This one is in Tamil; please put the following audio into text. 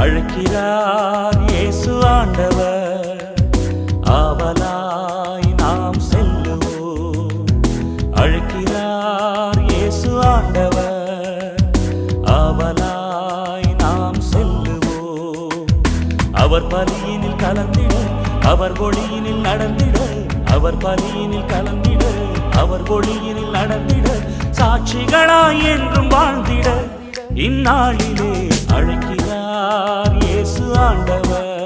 அழைக்கிறார் இயேசு ஆண்டவர், ஆவலாய் நாம் செல்லுவோம். அழைக்கிறார் இயேசு ஆண்டவர், ஆவலாய் நாம் செல்லுவோம். அவர் பலியினில் கலந்திட, அவர் ஒளியினில் நடந்திட, அவர் பலியினில் கலந்திட, அவர் ஒளியினில் நடந்திட, சாட்சிகளாய் என்றும் வாழ்ந்திட இந்நாளிலே அழைக்கிறார் இயேசு ஆண்டவர்.